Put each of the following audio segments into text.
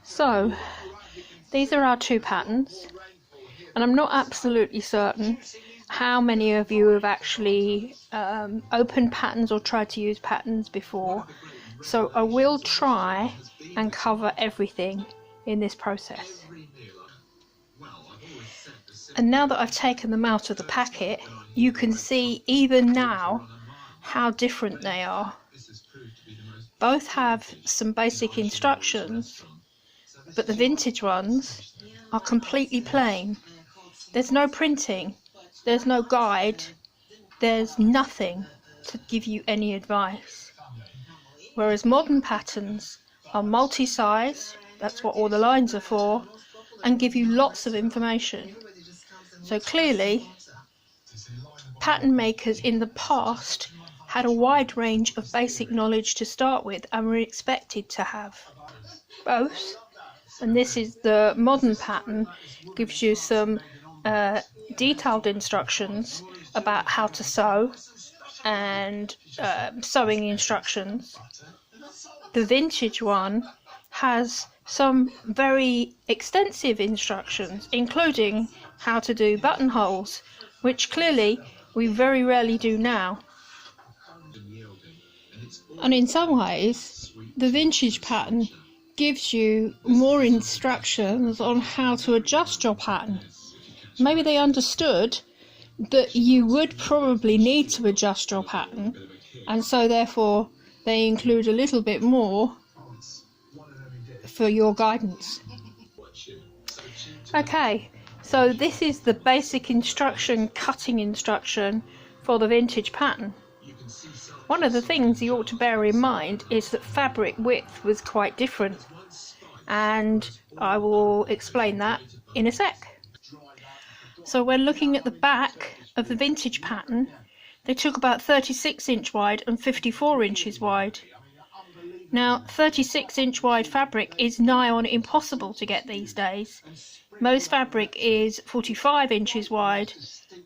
So these are our two patterns, and I'm not absolutely certain how many of you have actually opened patterns or tried to use patterns before, so I will try and cover everything in this process. And now that I've taken them out of the packet, you can see even now how different they are. Both have some basic instructions, but the vintage ones are completely plain. There's no printing, there's no guide, there's nothing to give you any advice. Whereas modern patterns are multi-size, that's what all the lines are for, and give you lots of information. So clearly, pattern makers in the past had a wide range of basic knowledge to start with and were expected to have both. And this is the modern pattern, gives you some detailed instructions about how to sew and sewing instructions. The vintage one has some very extensive instructions, including how to do buttonholes, which clearly we very rarely do now. And in some ways, the vintage pattern gives you more instructions on how to adjust your pattern. Maybe they understood that you would probably need to adjust your pattern, and so therefore they include a little bit more for your guidance. Okay, so this is the basic instruction, cutting instruction for the vintage pattern. One of the things you ought to bear in mind is that fabric width was quite different, and I will explain that in a sec. So when looking at the back of the vintage pattern, they took about 36 inch wide and 54 inches wide. Now 36 inch wide fabric is nigh on impossible to get these days. Most fabric is 45 inches wide,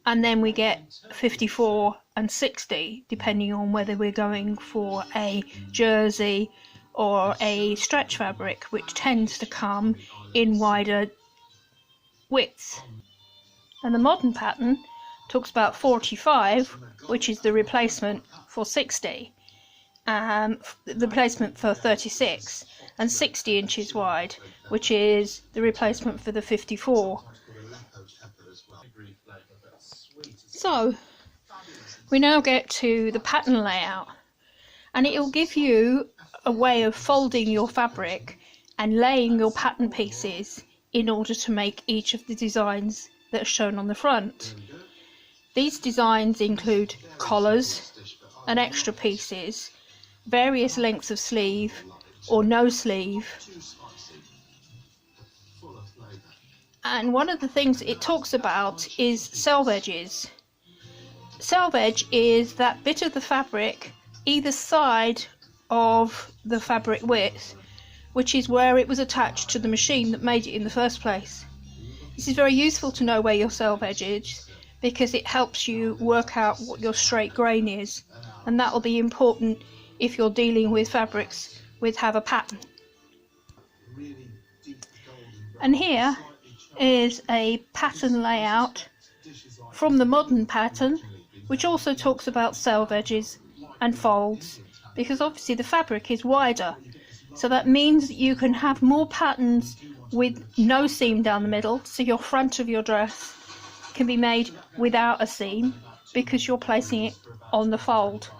and then we get 54 and 60 depending on whether we're going for a jersey or a stretch fabric, which tends to come in wider widths. And the modern pattern talks about 45, which is the replacement for 60, the replacement for 36, and 60 inches wide, which is the replacement for the 54. So we now get to the pattern layout, and it will give you a way of folding your fabric and laying your pattern pieces in order to make each of the designs that are shown on the front. These designs include collars and extra pieces, various lengths of sleeve or no sleeve. And one of the things it talks about is selvedges. Selvage is that bit of the fabric either side of the fabric width, which is where it was attached to the machine that made it in the first place. This is very useful to know where your selvage is, because it helps you work out what your straight grain is, and that will be important if you're dealing with fabrics which have a pattern. And here is a pattern layout from the modern pattern, which also talks about selvedges and folds, because obviously the fabric is wider, so that means that you can have more patterns with no seam down the middle, so your front of your dress can be made without a seam because you're placing it on the fold.